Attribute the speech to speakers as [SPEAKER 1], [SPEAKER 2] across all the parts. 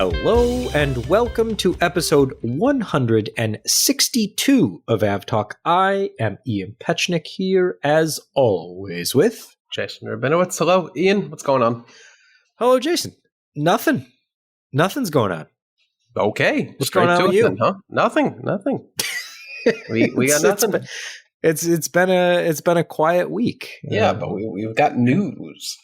[SPEAKER 1] Hello and welcome to episode 162 of AvTalk. I am Ian Petchnick here, as always, with
[SPEAKER 2] Jason Rabinowitz. Hello, Ian. What's going on?
[SPEAKER 1] Hello, Jason. Nothing. Nothing's going on.
[SPEAKER 2] Okay.
[SPEAKER 1] What's going on with you?
[SPEAKER 2] Then, huh? Nothing. We got nothing.
[SPEAKER 1] It's been a quiet week.
[SPEAKER 2] Yeah, but we've got news.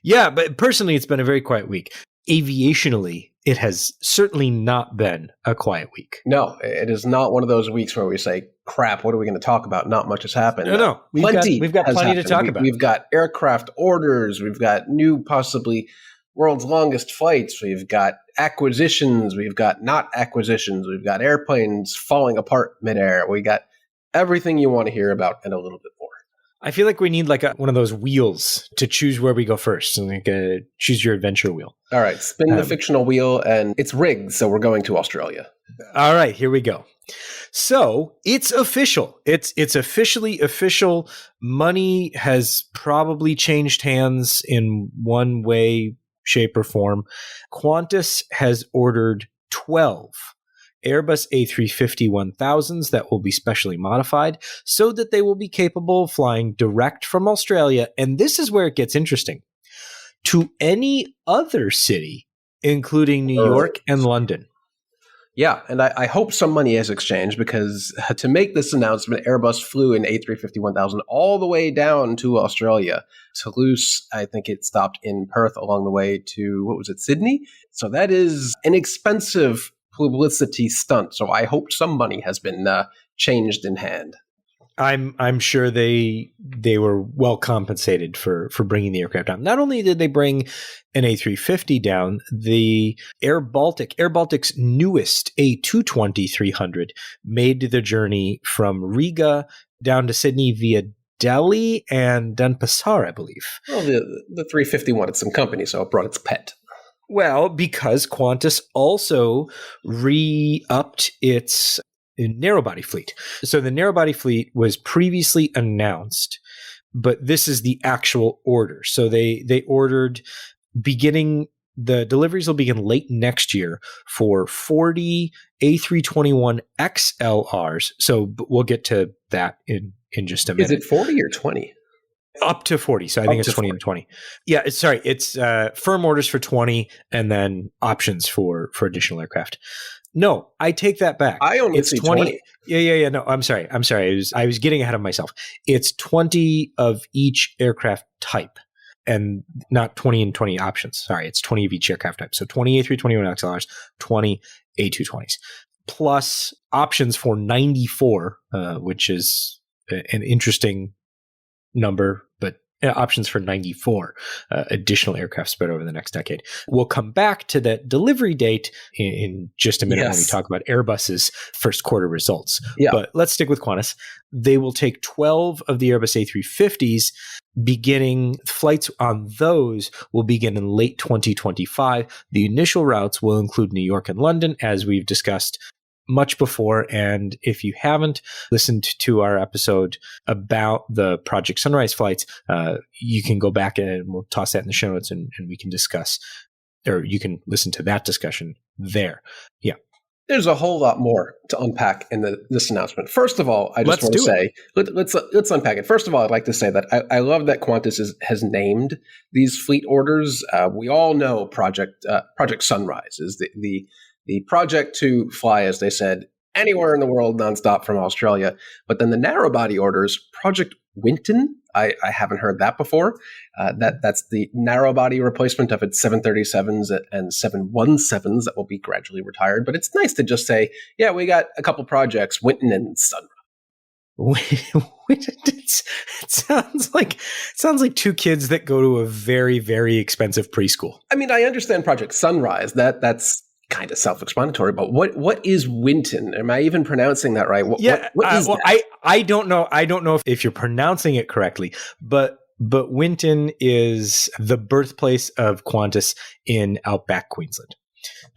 [SPEAKER 1] Yeah, but personally, it's been a very quiet week. Aviationally, it has certainly not been a quiet week.
[SPEAKER 2] No, it is not one of those weeks where we say, crap, what are we going to talk about? Not much has happened.
[SPEAKER 1] No. We've got plenty to talk about.
[SPEAKER 2] We've got aircraft orders. We've got new, possibly world's longest flights. We've got acquisitions. We've got not acquisitions. We've got airplanes falling apart midair. We got everything you want to hear about and a little bit more.
[SPEAKER 1] I feel like we need like one of those wheels to choose where we go first, and like choose your adventure wheel.
[SPEAKER 2] All right, spin the fictional wheel, and it's rigged, so we're going to Australia.
[SPEAKER 1] All right, here we go. So it's official. It's officially official. Money has probably changed hands in one way, shape, or form. Qantas has ordered 12 Airbus A350-1000s that will be specially modified so that they will be capable of flying direct from Australia. And this is where it gets interesting. To any other city, including New York and London.
[SPEAKER 2] Yeah, and I hope some money is exchanged, because to make this announcement, Airbus flew an A350-1000 all the way down to Australia. Toulouse, I think it stopped in Perth along the way to, Sydney? So that is an expensive publicity stunt. So I hope some money has been changed in hand.
[SPEAKER 1] I'm sure they were well compensated for bringing the aircraft down. Not only did they bring an A350 down, the Air Baltic's newest A220-300 made the journey from Riga down to Sydney via Delhi and Denpasar, I believe.
[SPEAKER 2] Well, the 350 wanted some company, so it brought its pet.
[SPEAKER 1] Well, because Qantas also re-upped its narrow-body fleet. So the narrow-body fleet was previously announced, but this is the actual order. So they ordered the deliveries will begin late next year for 40 A321 XLRs. So we'll get to that in just a minute.
[SPEAKER 2] Is it 40 or 20?
[SPEAKER 1] Up to 40. So I think it's 20 and 20. Yeah, it's firm orders for 20 and then options for additional aircraft. No, I take that back.
[SPEAKER 2] I only see 20.
[SPEAKER 1] Yeah. No, I'm sorry. I was getting ahead of myself. It's 20 of each aircraft type and not 20 and 20 options. Sorry, it's 20 of each aircraft type. So 20 A321 XLRs, 20 A220s, plus options for 94, which is an interesting number, but options for 94 additional aircraft spread over the next decade. We'll come back to that delivery date in just a minute when we talk about Airbus's first quarter results. Yeah. But let's stick with Qantas. They will take 12 of the Airbus A350s. Beginning flights on those will begin in late 2025. The initial routes will include New York and London, as we've discussed much before. And if you haven't listened to our episode about the Project Sunrise flights, you can go back and we'll toss that in the show notes and we can discuss, or you can listen to that discussion there. Yeah.
[SPEAKER 2] There's a whole lot more to unpack in this announcement. First of all, I just want to say, let's unpack it. First of all, I'd like to say that I love that Qantas has named these fleet orders. We all know Project Sunrise is the project to fly, as they said, anywhere in the world nonstop from Australia. But then the narrow body orders, Project Winton, I haven't heard that before. That's the narrow body replacement of its 737s and 717s that will be gradually retired. But it's nice to just say, yeah, we got a couple projects, Winton and Sunrise.
[SPEAKER 1] It sounds like two kids that go to a very, very expensive preschool.
[SPEAKER 2] I mean, I understand Project Sunrise. That's kind of self-explanatory, but what is Winton? Am I even pronouncing that right? What is that?
[SPEAKER 1] I don't know. I don't know if you're pronouncing it correctly, but Winton is the birthplace of Qantas in outback Queensland.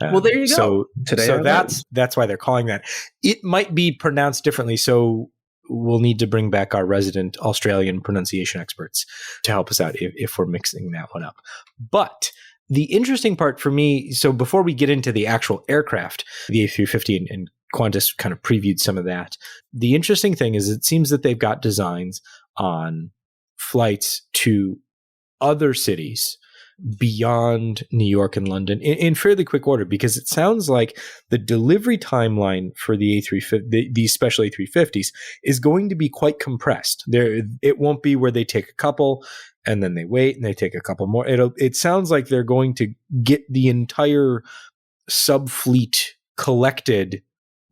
[SPEAKER 2] Well, there you go.
[SPEAKER 1] So that's why they're calling that. It might be pronounced differently. So we'll need to bring back our resident Australian pronunciation experts to help us out if we're mixing that one up. But The interesting part for me, so before we get into the actual aircraft, the A350 and Qantas kind of previewed some of that. The interesting thing is it seems that they've got designs on flights to other cities beyond New York and London in fairly quick order, because it sounds like the delivery timeline for the A350, these special A350s, is going to be quite compressed. It won't be where they take a couple and then they wait and they take a couple more. It sounds like they're going to get the entire subfleet collected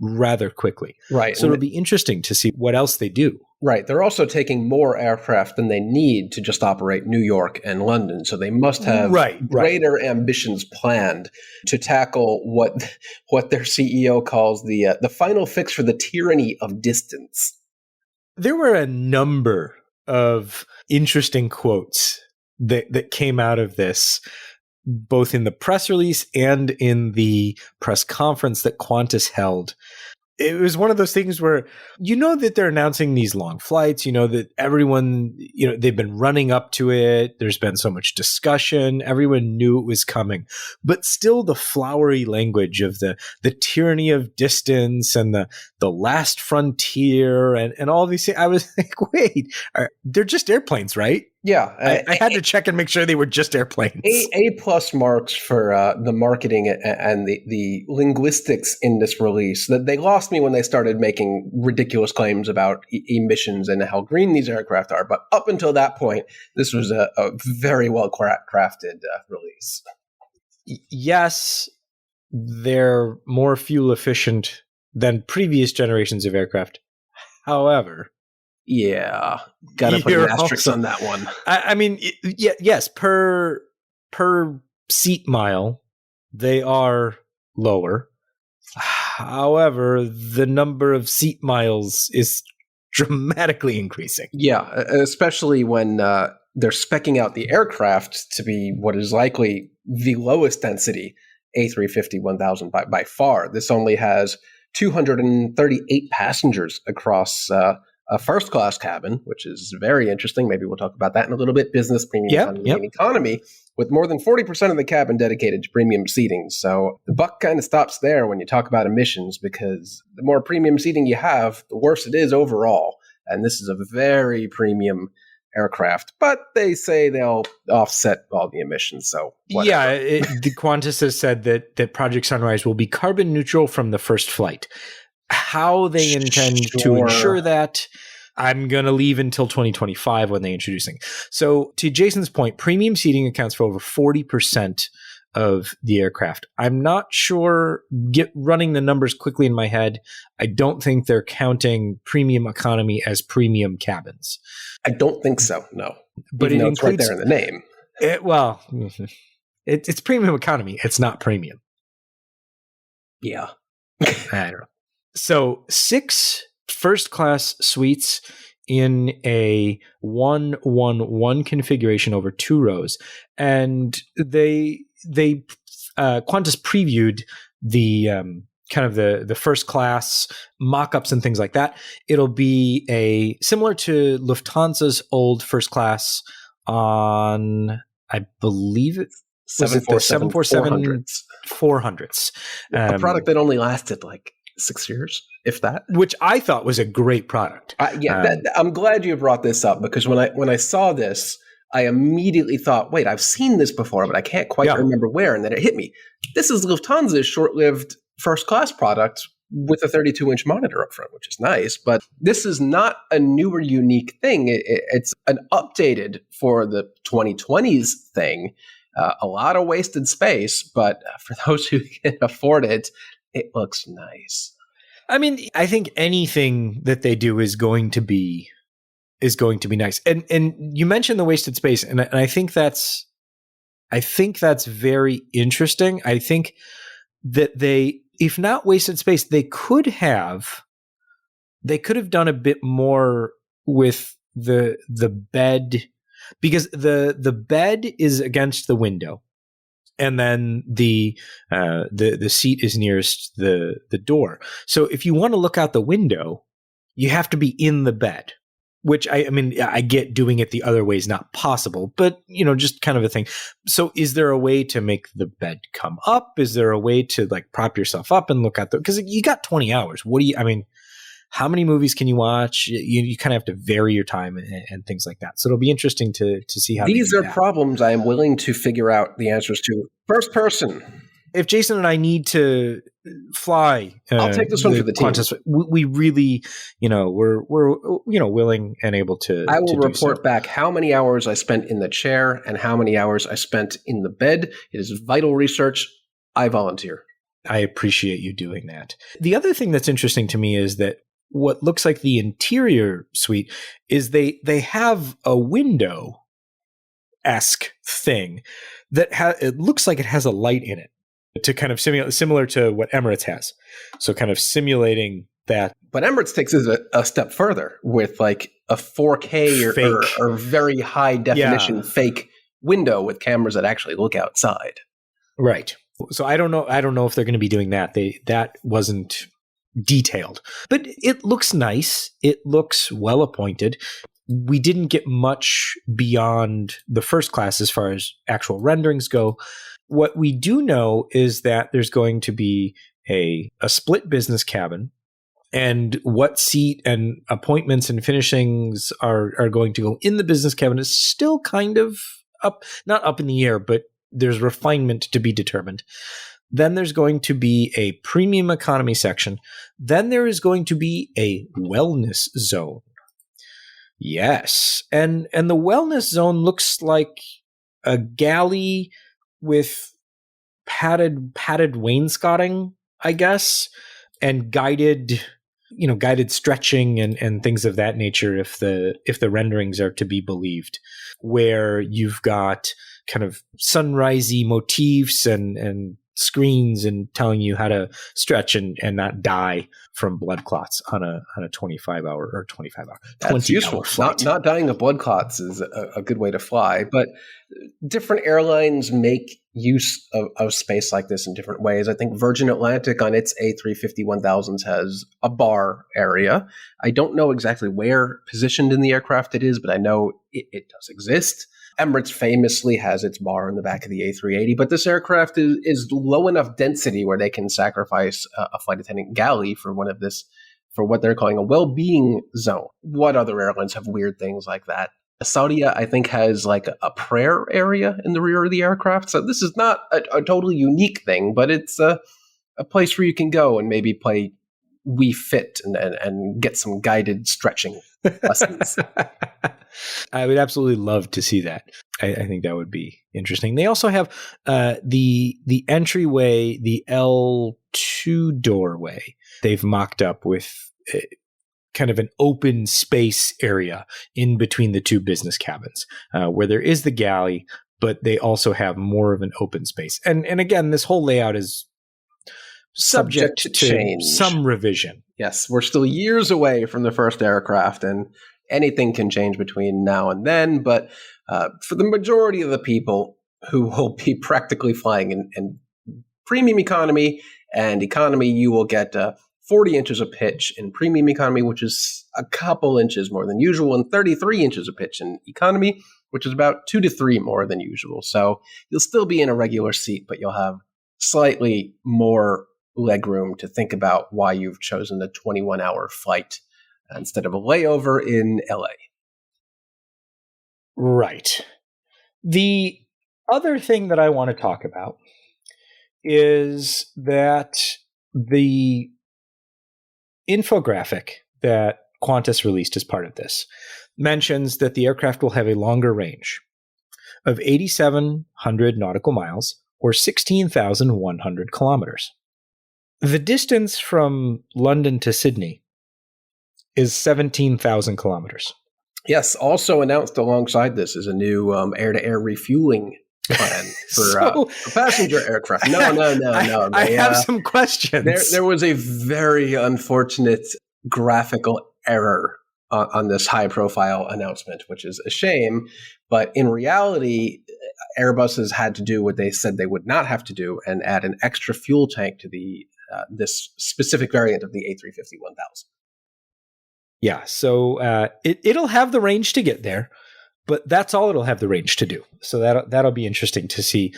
[SPEAKER 1] rather quickly.
[SPEAKER 2] Right.
[SPEAKER 1] So it'll be interesting to see what else they do.
[SPEAKER 2] Right. They're also taking more aircraft than they need to just operate New York and London. So they must have greater ambitions planned to tackle what their CEO calls the final fix for the tyranny of distance.
[SPEAKER 1] There were a number of interesting quotes that came out of this, both in the press release and in the press conference that Qantas held. It was one of those things where that they're announcing these long flights, that everyone, they've been running up to it. There's been so much discussion. Everyone knew it was coming. But still the flowery language of the tyranny of distance and the last frontier and all these things. I was like, wait, they're just airplanes, right?
[SPEAKER 2] Yeah.
[SPEAKER 1] I had to check and make sure they were just airplanes.
[SPEAKER 2] A+ marks for the marketing and the linguistics in this release. That they lost me when they started making ridiculous claims about emissions and how green these aircraft are. But up until that point, this was a very well crafted release.
[SPEAKER 1] Yes, they're more fuel efficient than previous generations of aircraft. However,
[SPEAKER 2] yeah, gotta put an asterisk on that one.
[SPEAKER 1] I mean, yes, per seat mile, they are lower. However, the number of seat miles is dramatically increasing.
[SPEAKER 2] Yeah, especially when they're speccing out the aircraft to be what is likely the lowest density A350-1000 by far. This only has 238 passengers across a first-class cabin, which is very interesting. Maybe we'll talk about that in a little bit. Business, premium, and economy, with more than 40% of the cabin dedicated to premium seating. So the buck kind of stops there when you talk about emissions, because the more premium seating you have, the worse it is overall. And this is a very premium aircraft, but they say they'll offset all the emissions. So whatever.
[SPEAKER 1] Yeah, the Qantas has said that Project Sunrise will be carbon neutral from the first flight. How they intend to ensure that, I'm going to leave until 2025 when they introduce things. So to Jason's point, premium seating accounts for over 40% of the aircraft. I'm not sure, running the numbers quickly in my head, I don't think they're counting premium economy as premium cabins.
[SPEAKER 2] I don't think so, no.
[SPEAKER 1] But
[SPEAKER 2] it's right there in the name.
[SPEAKER 1] It's premium economy. It's not premium.
[SPEAKER 2] Yeah.
[SPEAKER 1] I don't know. So 6 first-class suites in a 1-1-1 configuration over 2 rows, and they Qantas previewed the kind of the first class mock-ups and things like that. It'll be similar to Lufthansa's old first class on, I believe it was it the 747 400s.
[SPEAKER 2] A product that only lasted like 6 years, if that.
[SPEAKER 1] Which I thought was a great product.
[SPEAKER 2] I'm glad you brought this up, because when I saw this, I immediately thought, wait, I've seen this before, but I can't quite remember where. And then it hit me. This is Lufthansa's short-lived first-class product with a 32-inch monitor up front, which is nice. But this is not a new or unique thing. It's an updated for the 2020s thing. A lot of wasted space, but for those who can afford it, it looks nice.
[SPEAKER 1] I mean, I think anything that they do is going to be nice. And you mentioned the wasted space, and I think that's very interesting. I think that they, if not wasted space, they could have done a bit more with the bed, because the bed is against the window. And then the seat is nearest the door. So if you want to look out the window, you have to be in the bed. which I mean, I get doing it the other way is not possible, but just kind of a thing. So is there a way to make the bed come up? Is there a way to like prop yourself up and look at because you got 20 hours. How many movies can you watch? You kind of have to vary your time and things like that. So it'll be interesting to see how
[SPEAKER 2] these are problems I am willing to figure out the answers to. First person.
[SPEAKER 1] If Jason and I need to fly,
[SPEAKER 2] I'll take this one for the team.
[SPEAKER 1] Qantas, we really, we're willing and able to.
[SPEAKER 2] I will report
[SPEAKER 1] so.
[SPEAKER 2] back how many hours I spent in the chair and how many hours I spent in the bed. It is vital research. I volunteer.
[SPEAKER 1] I appreciate you doing that. The other thing that's interesting to me is that what looks like the interior suite is they have a window-esque thing that it looks like it has a light in it to kind of simulate, similar to what Emirates has. So kind of simulating that.
[SPEAKER 2] But Emirates takes it a step further with like a 4K or very high definition fake window with cameras that actually look outside.
[SPEAKER 1] Right. So I don't know if they're going to be doing that. That wasn't detailed, but it looks nice. It looks well appointed. We didn't get much beyond the first class as far as actual renderings go. What we do know is that there's going to be a split business cabin, and what seat and appointments and finishings are going to go in the business cabin is still kind of not up in the air, but there's refinement to be determined. Then there's going to be a premium economy section. Then there is going to be a wellness zone. Yes. And the wellness zone looks like a galley with padded wainscoting, I guess, and guided stretching and things of that nature if the renderings are to be believed, where you've got kind of sunrisey motifs and screens and telling you how to stretch and not die from blood clots on a 25-hour or 25-hour.
[SPEAKER 2] That's useful. Not dying of blood clots is a good way to fly, but different airlines make use of space like this in different ways. I think Virgin Atlantic on its A350-1000s has a bar area. I don't know exactly where positioned in the aircraft it is, but I know it does exist. Emirates famously has its bar in the back of the A380, but this aircraft is low enough density where they can sacrifice a flight attendant galley for for what they're calling a well-being zone. What other airlines have weird things like that? Saudia, I think, has like a prayer area in the rear of the aircraft. So this is not a totally unique thing, but it's a place where you can go and maybe play Wii Fit and get some guided stretching lessons.
[SPEAKER 1] I would absolutely love to see that. I think that would be interesting. They also have the entryway, the L2 doorway. They've mocked up with kind of an open space area in between the two business cabins, where there is the galley, but they also have more of an open space. And again, this whole layout is subject to change. Some revision.
[SPEAKER 2] Yes, we're still years away from the first aircraft, and anything can change between now and then. But for the majority of the people who will be practically flying in premium economy and economy, you will get 40 inches of pitch in premium economy, which is a couple inches more than usual, and 33 inches of pitch in economy, which is about 2 to 3 more than usual. So you'll still be in a regular seat, but you'll have slightly more legroom to think about why you've chosen the 21-hour flight instead of a layover in LA.
[SPEAKER 1] Right. The other thing that I want to talk about is that the infographic that Qantas released as part of this mentions that the aircraft will have a longer range of 8,700 nautical miles or 16,100 kilometers. The distance from London to Sydney is 17,000 kilometers.
[SPEAKER 2] Yes, also announced alongside this is a new air-to-air refueling plan for passenger aircraft. No.
[SPEAKER 1] I have some questions.
[SPEAKER 2] There was a very unfortunate graphical error on this high-profile announcement, which is a shame. But in reality, Airbus has had to do what they said they would not have to do and add an extra fuel tank to this specific variant of the A350-1000.
[SPEAKER 1] Yeah. So it'll have the range to get there, but that's all it'll have the range to do. So that'll be interesting to see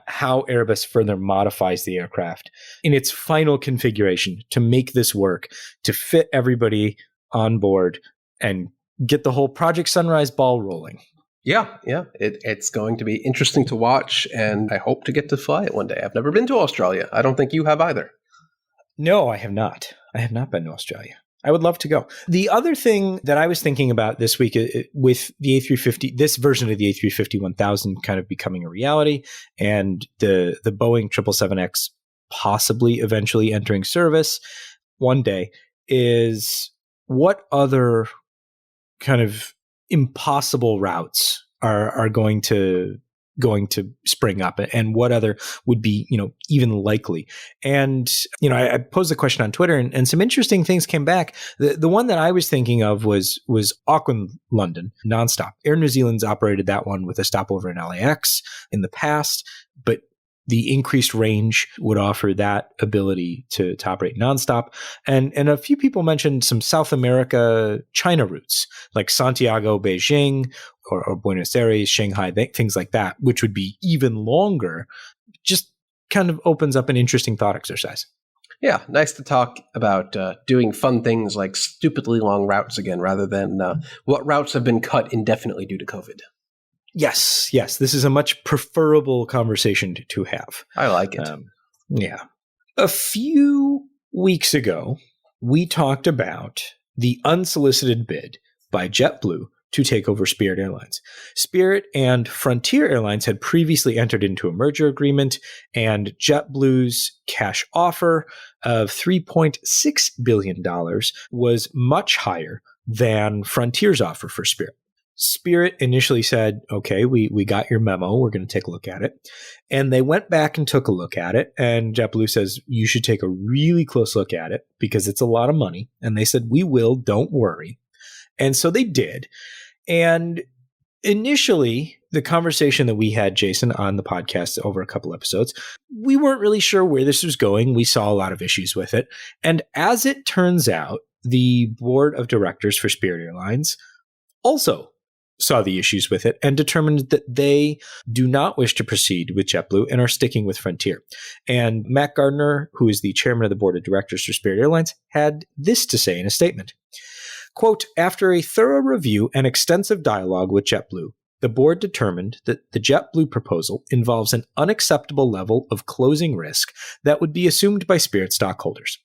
[SPEAKER 1] how Airbus further modifies the aircraft in its final configuration to make this work, to fit everybody on board and get the whole Project Sunrise ball rolling.
[SPEAKER 2] Yeah. It's going to be interesting to watch, and I hope to get to fly it one day. I've never been to Australia. I don't think you have either.
[SPEAKER 1] No, I have not. I have not been to Australia. I would love to go. The other thing that I was thinking about this week with the A350, this version of the A350-1000 kind of becoming a reality, and the Boeing 777X possibly eventually entering service one day, is what other kind of impossible routes are going to spring up, and what other would be, even likely. And, I posed the question on Twitter, and some interesting things came back. The one that I was thinking of was Auckland, London, nonstop. Air New Zealand's operated that one with a stopover in LAX in the past, but the increased range would offer that ability to operate nonstop. And a few people mentioned some South America, China routes, like Santiago, Beijing, or Buenos Aires, Shanghai, things like that, which would be even longer. Just kind of opens up an interesting thought exercise.
[SPEAKER 2] Yeah, nice to talk about doing fun things like stupidly long routes again, rather than what routes have been cut indefinitely due to COVID.
[SPEAKER 1] Yes. This is a much preferable conversation to have.
[SPEAKER 2] I like it.
[SPEAKER 1] Yeah. A few weeks ago, we talked about the unsolicited bid by JetBlue to take over Spirit Airlines. Spirit and Frontier Airlines had previously entered into a merger agreement, and JetBlue's cash offer of $3.6 billion was much higher than Frontier's offer for Spirit. Spirit initially said, okay, we got your memo. We're going to take a look at it. And they went back and took a look at it. And JetBlue says, you should take a really close look at it because it's a lot of money. And they said, we will, don't worry. And so they did. And initially, the conversation that we had, Jason, on the podcast over a couple episodes, we weren't really sure where this was going. We saw a lot of issues with it. And as it turns out, the board of directors for Spirit Airlines also saw the issues with it and determined that they do not wish to proceed with JetBlue and are sticking with Frontier. And Matt Gardner, who is the chairman of the board of directors for Spirit Airlines, had this to say in a statement. Quote, after a thorough review and extensive dialogue with JetBlue, the board determined that the JetBlue proposal involves an unacceptable level of closing risk that would be assumed by Spirit stockholders.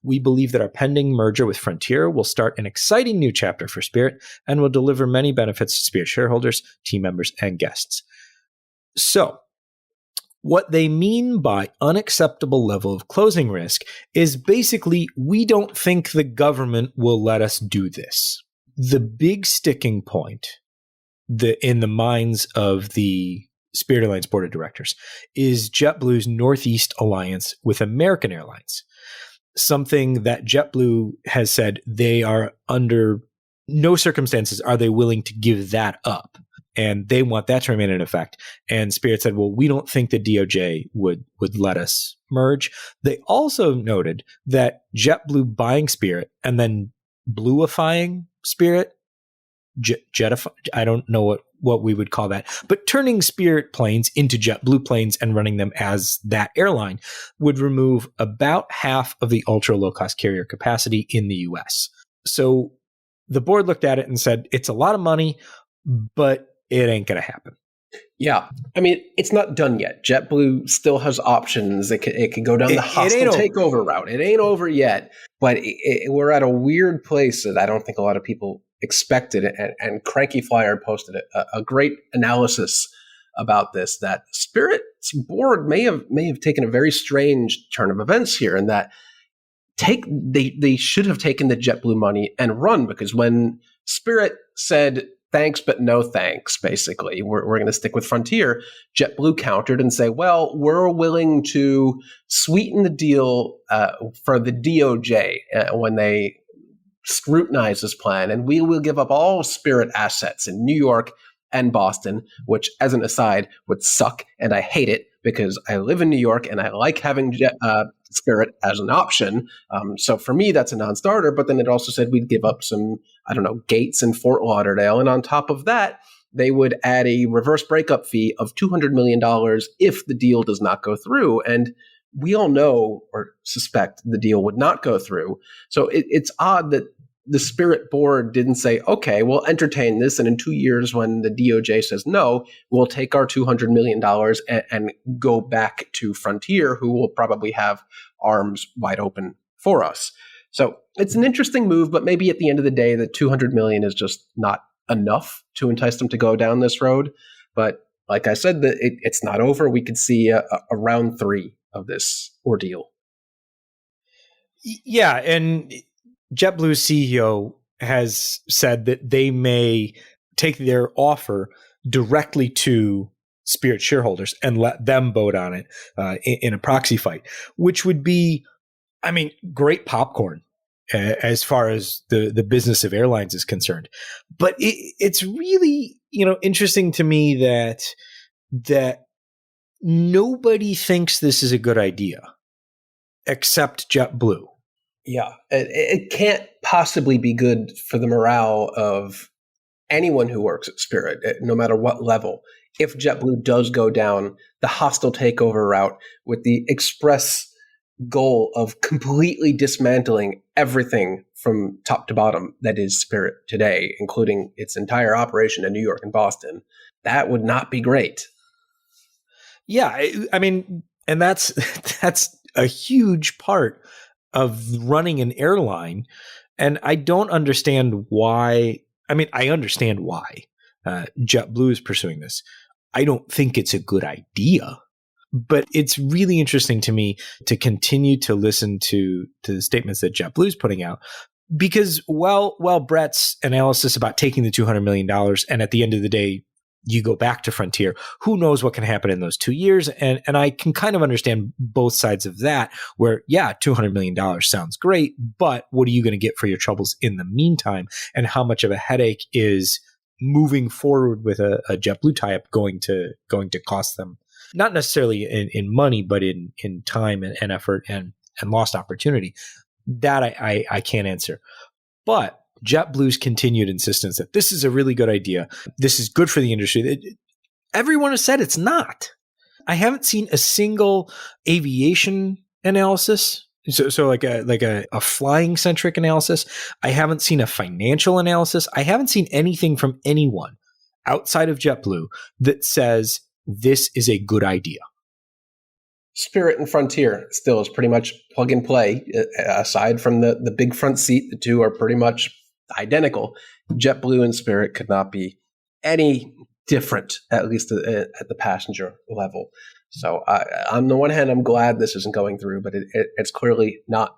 [SPEAKER 1] We believe that our pending merger with Frontier will start an exciting new chapter for Spirit and will deliver many benefits to Spirit shareholders, team members, and guests. So, what they mean by unacceptable level of closing risk is basically, we don't think the government will let us do this. The big sticking point in the minds of the Spirit Airlines board of directors is JetBlue's Northeast alliance with American Airlines. Something that JetBlue has said they are under no circumstances are they willing to give that up. And they want that to remain in effect. And Spirit said, well, we don't think the DOJ would let us merge. They also noted that JetBlue buying Spirit and then bluifying Spirit, I don't know what we would call that, but turning Spirit planes into JetBlue planes and running them as that airline would remove about half of the ultra low-cost carrier capacity in the US. So the board looked at it and said, it's a lot of money, but it ain't going to happen.
[SPEAKER 2] Yeah. I mean, it's not done yet. JetBlue still has options. It could go down the hostile takeover route. It ain't over yet, but we're at a weird place that I don't think a lot of people expected. And Cranky Flyer posted a great analysis about this, that Spirit's board may have taken a very strange turn of events here, and that they should have taken the JetBlue money and run, because when Spirit said, thanks, but no thanks, basically, we're going to stick with Frontier, JetBlue countered and say, well, we're willing to sweeten the deal for the DOJ when they scrutinize this plan, and we will give up all Spirit assets in New York and Boston, which, as an aside, would suck, and I hate it because I live in New York and I like having Spirit as an option. So for me, that's a non-starter. But then it also said we'd give up some, I don't know, gates in Fort Lauderdale. And on top of that, they would add a reverse breakup fee of $200 million if the deal does not go through. And we all know or suspect the deal would not go through. So it's odd that the Spirit board didn't say, okay, we'll entertain this. And in 2 years, when the DOJ says no, we'll take our $200 million and go back to Frontier, who will probably have arms wide open for us. So it's an interesting move, but maybe at the end of the day, the $200 million is just not enough to entice them to go down this road. But like I said, it's not over. We could see a round 3 of this ordeal.
[SPEAKER 1] Yeah, and JetBlue's CEO has said that they may take their offer directly to Spirit shareholders and let them vote on it in a proxy fight, which would be, I mean, great popcorn as far as the business of airlines is concerned. But it's really, interesting to me that nobody thinks this is a good idea except JetBlue.
[SPEAKER 2] Yeah, it can't possibly be good for the morale of anyone who works at Spirit, no matter what level. If JetBlue does go down the hostile takeover route with the express goal of completely dismantling everything from top to bottom that is Spirit today, including its entire operation in New York and Boston, that would not be great.
[SPEAKER 1] Yeah, I mean, and that's a huge part of running an airline. And I don't understand why. I mean, I understand why JetBlue is pursuing this. I don't think it's a good idea, but it's really interesting to me to continue to listen to the statements that JetBlue is putting out, because while Brett's analysis about taking the $200 million and at the end of the day, you go back to Frontier, who knows what can happen in those 2 years. And I can kind of understand both sides of that, where, yeah, $200 million sounds great, but what are you going to get for your troubles in the meantime? And how much of a headache is moving forward with a JetBlue tie-up going to cost them? Not necessarily in money, but in time and effort and lost opportunity. That I can't answer. But JetBlue's continued insistence that this is a really good idea. This is good for the industry. Everyone has said it's not. I haven't seen a single aviation analysis. So like a flying centric analysis. I haven't seen a financial analysis. I haven't seen anything from anyone outside of JetBlue that says this is a good idea.
[SPEAKER 2] Spirit and Frontier still is pretty much plug and play. Aside from the big front seat, the two are pretty much identical. JetBlue and Spirit could not be any different, at least at the passenger level. So on the one hand, I'm glad this isn't going through, but it's clearly not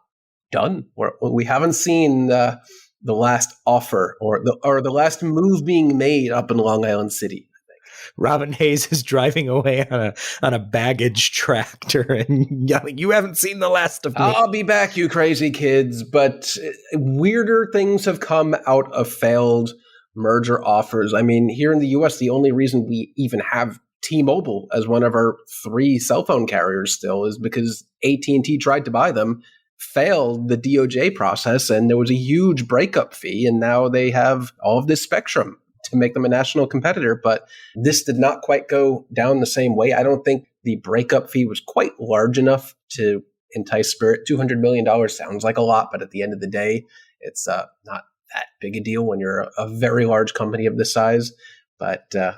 [SPEAKER 2] done. We haven't seen the last offer or the last move being made up in Long Island City.
[SPEAKER 1] Robin Hayes is driving away on a baggage tractor and yelling, "You haven't seen the last of me.
[SPEAKER 2] I'll be back, you crazy kids." But weirder things have come out of failed merger offers. I mean, here in the US, the only reason we even have T-Mobile as one of our 3 cell phone carriers still is because AT&T tried to buy them, failed the DOJ process, and there was a huge breakup fee, and now they have all of this spectrum to make them a national competitor. But this did not quite go down the same way. I don't think the breakup fee was quite large enough to entice Spirit. $200 million sounds like a lot, but at the end of the day, it's not that big a deal when you're a very large company of this size. But I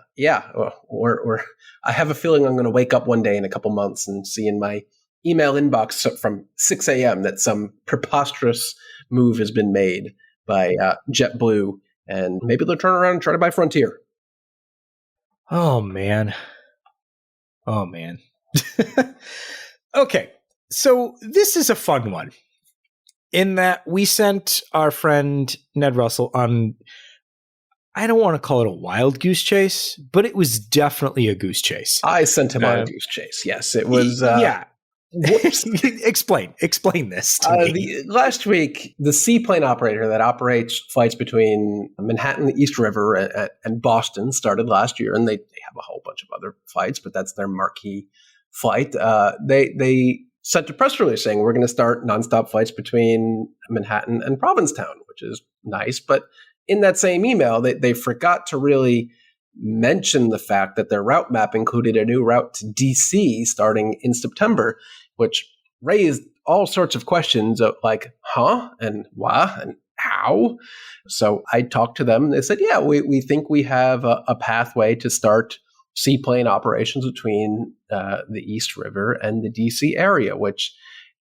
[SPEAKER 2] have a feeling I'm going to wake up one day in a couple months and see in my email inbox from 6 a.m. that some preposterous move has been made by JetBlue, and maybe they'll turn around and try to buy Frontier.
[SPEAKER 1] Oh, man. Okay, so this is a fun one in that we sent our friend Ned Russell on, I don't want to call it a wild goose chase, but it was definitely a goose chase.
[SPEAKER 2] I sent him on a goose chase. Yes, it was.
[SPEAKER 1] Yeah. Explain this to me.
[SPEAKER 2] Last week, the seaplane operator that operates flights between Manhattan, the East River, and Boston started last year, and they have a whole bunch of other flights, but that's their marquee flight. They sent a press release saying we're going to start nonstop flights between Manhattan and Provincetown, which is nice. But in that same email, they forgot to really mention the fact that their route map included a new route to DC starting in September, which raised all sorts of questions of like, huh? And why? And how? So I talked to them and they said, yeah, we think we have a pathway to start seaplane operations between the East River and the DC area, which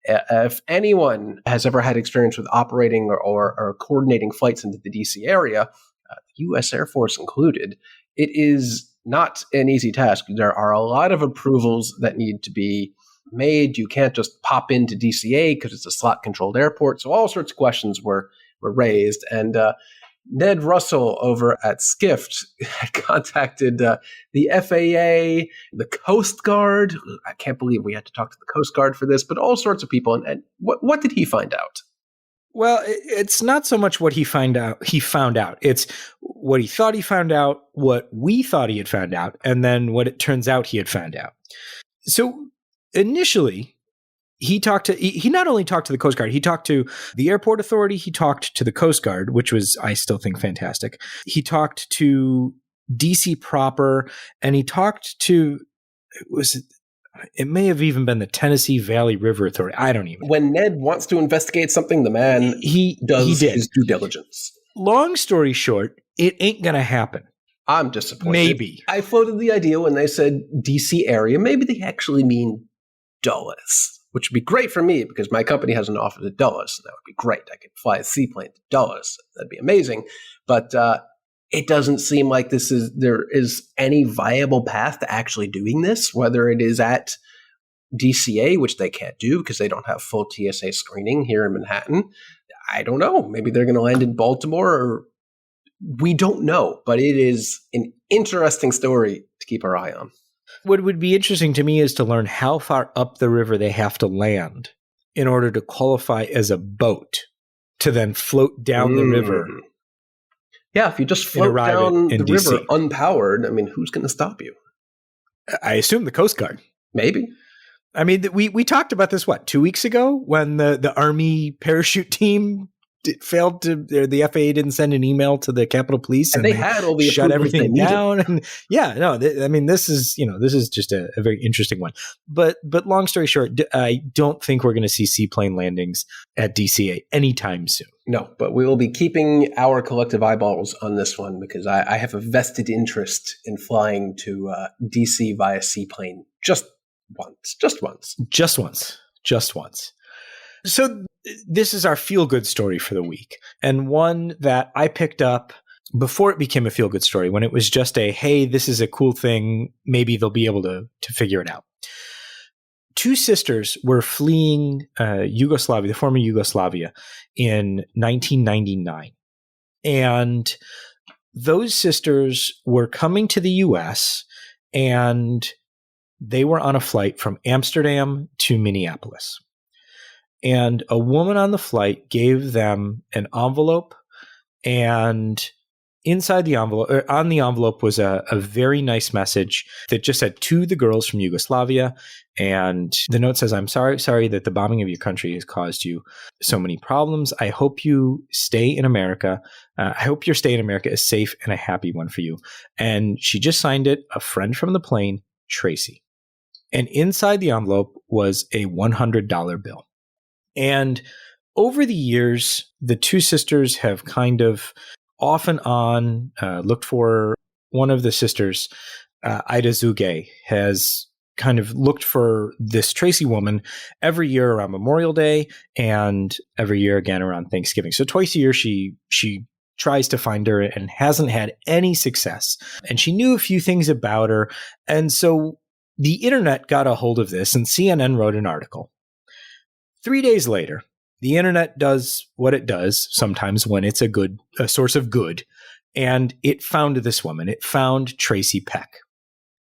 [SPEAKER 2] if anyone has ever had experience with operating or coordinating flights into the DC area, the U.S. Air Force included, it is not an easy task. There are a lot of approvals that need to be made. You can't just pop into DCA because it's a slot-controlled airport. So all sorts of questions were raised. And Ned Russell over at Skift had contacted the FAA, the Coast Guard. I can't believe we had to talk to the Coast Guard for this, but all sorts of people. And what did he find out?
[SPEAKER 1] Well, it's not so much what he found out. It's what he thought he found out, what we thought he had found out, and then what it turns out he had found out. So initially, he not only talked to the Coast Guard, he talked to the airport authority, he talked to the Coast Guard, which was, I still think, fantastic. He talked to DC proper, and he talked to, it may have even been the Tennessee Valley River Authority. I don't even know.
[SPEAKER 2] When Ned wants to investigate something, the man he does his due diligence.
[SPEAKER 1] Long story short, it ain't going to happen.
[SPEAKER 2] I'm disappointed.
[SPEAKER 1] Maybe.
[SPEAKER 2] I floated the idea when they said DC area. Maybe they actually mean Dulles, which would be great for me because my company has an office at Dulles. That would be great. I could fly a seaplane to Dulles. That'd be amazing. But it doesn't seem like there is any viable path to actually doing this, whether it is at DCA, which they can't do because they don't have full TSA screening here in Manhattan. I don't know. Maybe they're going to land in Baltimore, or we don't know. But it is an interesting story to keep our eye on.
[SPEAKER 1] What would be interesting to me is to learn how far up the river they have to land in order to qualify as a boat to then float down the river.
[SPEAKER 2] Yeah, if you just float down the river unpowered, I mean, who's going to stop you?
[SPEAKER 1] I assume the Coast Guard.
[SPEAKER 2] Maybe.
[SPEAKER 1] I mean, we talked about this, 2 weeks ago when the Army parachute team failed to, the FAA didn't send an email to the Capitol Police
[SPEAKER 2] and they had all the
[SPEAKER 1] shut everything down. And I mean, this is just a very interesting one. But long story short, I don't think we're going to see seaplane landings at DCA anytime soon.
[SPEAKER 2] No, but we will be keeping our collective eyeballs on this one because I have a vested interest in flying to DC via seaplane just once. So this is our feel-good story for the week, and one that I picked up before it became a feel-good story, when it was just hey, this is a cool thing, maybe they'll be able to figure it out. Two sisters were fleeing Yugoslavia, the former Yugoslavia, in 1999. And those sisters were coming to the U.S., and they were on a flight from Amsterdam to Minneapolis. And a woman on the flight gave them an envelope, and inside the envelope, or on the envelope, was a very nice message that just said, "To the girls from Yugoslavia." And the note says, "I'm sorry that the bombing of your country has caused you so many problems. I hope you stay in America. I hope your stay in America is safe and a happy one for you." And she just signed it, "A friend from the plane, Tracy." And inside the envelope was a $100 bill. And over the years, the two sisters have kind of off and on looked for one of the sisters, Ida Zuge, has kind of looked for this Tracy woman every year around Memorial Day and every year again around Thanksgiving. So twice a year she tries to find her and hasn't had any success. And she knew a few things about her. And so the internet got a hold of this, and CNN wrote an article. 3 days later, the internet does what it does sometimes when it's a source of good, and it found this woman. It found Tracy Peck.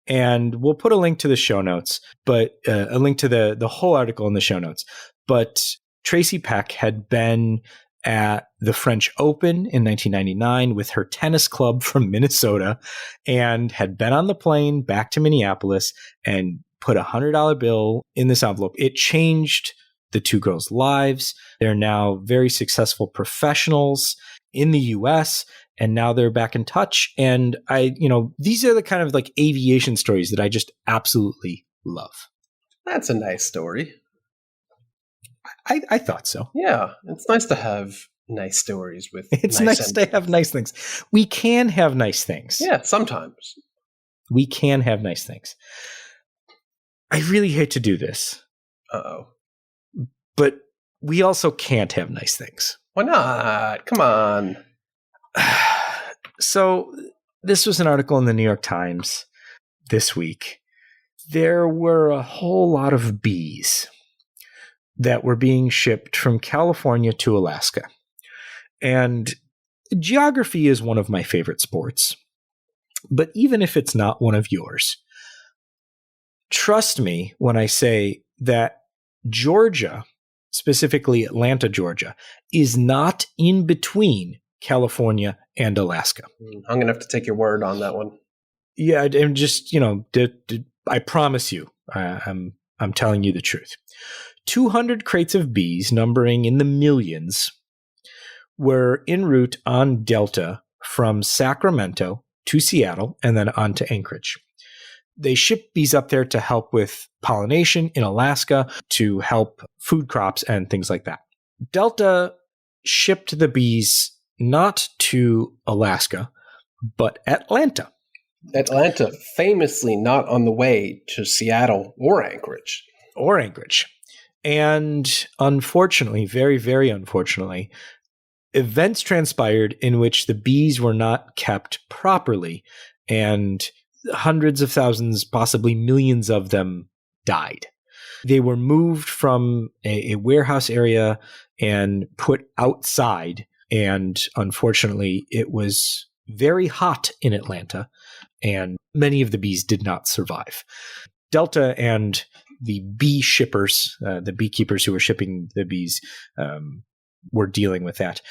[SPEAKER 2] And we'll put a link to the show notes, but a link to the whole article in the show notes. But Tracy Peck had been at the French Open in 1999 with her tennis club from Minnesota, and had been on the plane back to Minneapolis and
[SPEAKER 1] put a $100 bill in this envelope. It changed the two girls' lives. They're now very successful professionals in the US, and now they're back in touch. And these are the kind of like aviation stories that I just absolutely love.
[SPEAKER 2] That's a nice story.
[SPEAKER 1] I thought so.
[SPEAKER 2] Yeah, it's nice to have nice stories with.
[SPEAKER 1] It's nice to have nice things. We can have nice things.
[SPEAKER 2] Yeah, sometimes
[SPEAKER 1] we can have nice things. I really hate to do this.
[SPEAKER 2] Uh-oh.
[SPEAKER 1] But we also can't have nice things.
[SPEAKER 2] Why not? Come on.
[SPEAKER 1] So this was an article in the New York Times this week. There were a whole lot of bees that were being shipped from California to Alaska. And geography is one of my favorite sports. But even if it's not one of yours, trust me when I say that Georgia, specifically Atlanta, Georgia, is not in between California and Alaska.
[SPEAKER 2] I'm going to have to take your word on that one.
[SPEAKER 1] Yeah, and just, I promise you, I'm telling you the truth. 200 crates of bees, numbering in the millions, were en route on Delta from Sacramento to Seattle and then on to Anchorage. They shipped bees up there to help with pollination in Alaska, to help food crops and things like that. Delta shipped the bees not to Alaska, but Atlanta.
[SPEAKER 2] Atlanta, famously not on the way to Seattle or Anchorage.
[SPEAKER 1] And unfortunately, very, very unfortunately, events transpired in which the bees were not kept properly, and hundreds of thousands, possibly millions of them died. They were moved from a warehouse area and put outside, and unfortunately, it was very hot in Atlanta, and many of the bees did not survive. Delta and the bee shippers, the beekeepers who were shipping the bees, were dealing with that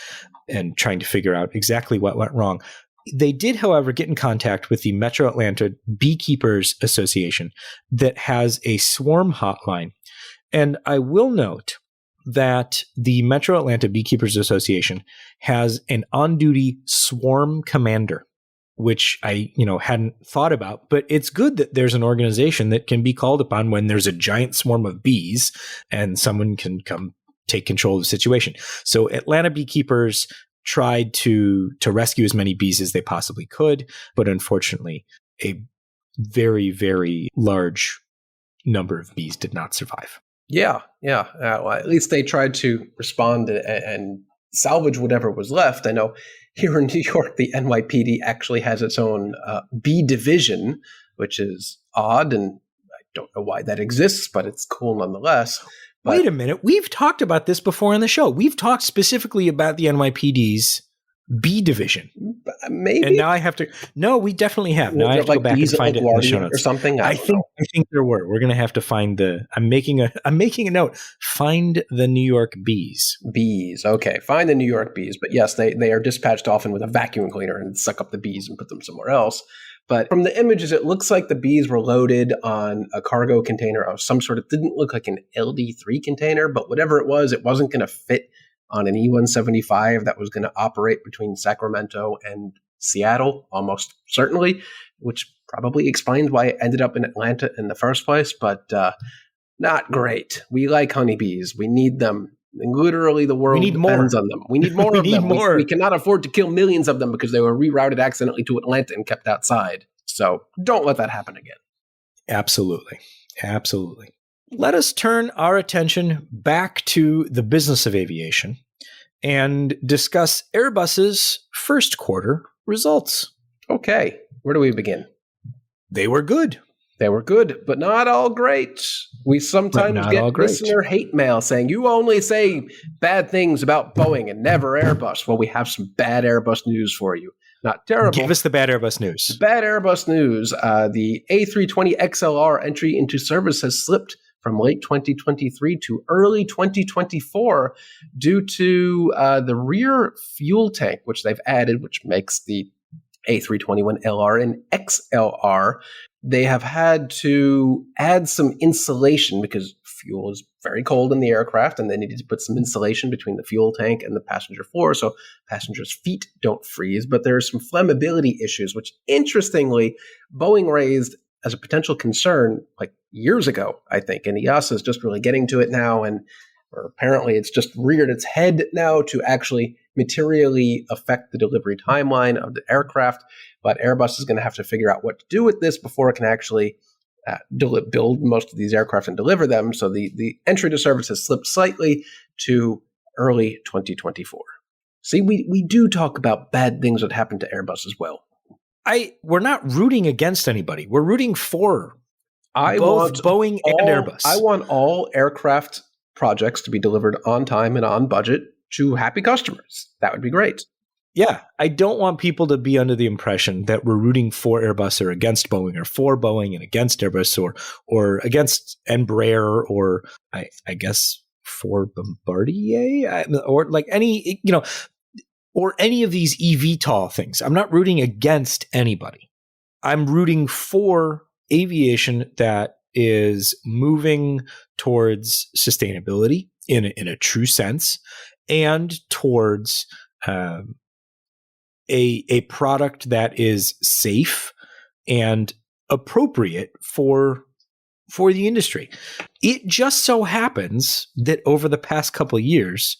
[SPEAKER 1] and trying to figure out exactly what went wrong. They did, however, get in contact with the Metro Atlanta Beekeepers Association that has a swarm hotline. And I will note that the Metro Atlanta Beekeepers Association has an on-duty swarm commander, which I, hadn't thought about. But it's good that there's an organization that can be called upon when there's a giant swarm of bees and someone can come take control of the situation. So Atlanta beekeepers tried to rescue as many bees as they possibly could, but unfortunately, a very, very large number of bees did not survive.
[SPEAKER 2] Yeah. Well, at least they tried to respond and salvage whatever was left. I know here in New York, the NYPD actually has its own bee division, which is odd, and I don't know why that exists, but it's cool nonetheless.
[SPEAKER 1] Wait a minute. We've talked about this before on the show. We've talked specifically about the NYPD's B division.
[SPEAKER 2] Maybe.
[SPEAKER 1] And now I have to. No, we definitely have. Now I have to go back and find it in the show notes
[SPEAKER 2] or something.
[SPEAKER 1] I think there were. We're going to have to find the. I'm making a note. Find the New York bees.
[SPEAKER 2] Bees. Okay, find the New York bees. But yes, they are dispatched often with a vacuum cleaner and suck up the bees and put them somewhere else. But from the images, it looks like the bees were loaded on a cargo container of some sort. It didn't look like an LD3 container, but whatever it wasn't going to fit on an E-175 that was going to operate between Sacramento and Seattle, almost certainly, which probably explains why it ended up in Atlanta in the first place, but not great. We like honeybees. We need them. And literally the world depends on them. We need more of them. We cannot afford to kill millions of them because they were rerouted accidentally to Atlanta and kept outside. So don't let that happen again.
[SPEAKER 1] Absolutely. Let us turn our attention back to the business of aviation and discuss Airbus's first quarter results.
[SPEAKER 2] Okay. Where do we begin?
[SPEAKER 1] They were good.
[SPEAKER 2] They were good, but not all great. We sometimes get listener hate mail saying, you only say bad things about Boeing and never Airbus. Well, we have some bad Airbus news for you. Not terrible.
[SPEAKER 1] Give us the bad Airbus news.
[SPEAKER 2] Bad Airbus news. The A320XLR entry into service has slipped from late 2023 to early 2024 due to the rear fuel tank, which they've added, which makes the A321LR and XLR, they have had to add some insulation because fuel is very cold in the aircraft, and they needed to put some insulation between the fuel tank and the passenger floor so passengers' feet don't freeze. But there are some flammability issues, which interestingly, Boeing raised as a potential concern like years ago, I think. And EASA is just really getting to it now, or apparently it's just reared its head now to actually materially affect the delivery timeline of the aircraft. But Airbus is going to have to figure out what to do with this before it can actually build most of these aircraft and deliver them. So the entry to service has slipped slightly to early 2024. See, we do talk about bad things that happen to Airbus as well.
[SPEAKER 1] We're not rooting against anybody. We're rooting for both Boeing and Airbus.
[SPEAKER 2] I want all aircraft projects to be delivered on time and on budget to happy customers. That would be great.
[SPEAKER 1] Yeah, I don't want people to be under the impression that we're rooting for Airbus or against Boeing, or for Boeing and against Airbus, or against Embraer, or I guess for Bombardier, or like any, or any of these eVTOL things. I'm not rooting against anybody. I'm rooting for aviation that is moving towards sustainability in a true sense, and towards a product that is safe and appropriate for the industry. It just so happens that over the past couple of years,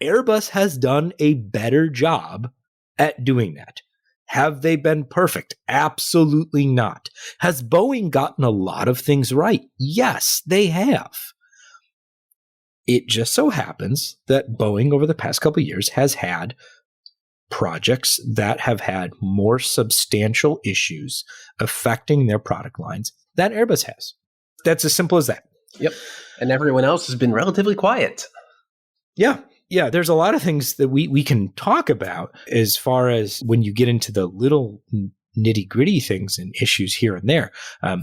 [SPEAKER 1] Airbus has done a better job at doing that. Have they been perfect? Absolutely not. Has Boeing gotten a lot of things right? Yes, they have. It just so happens that Boeing over the past couple of years has had projects that have had more substantial issues affecting their product lines than Airbus has. That's as simple as that.
[SPEAKER 2] Yep. And everyone else has been relatively quiet.
[SPEAKER 1] Yeah. Yeah, there's a lot of things that we can talk about as far as when you get into the little nitty gritty things and issues here and there.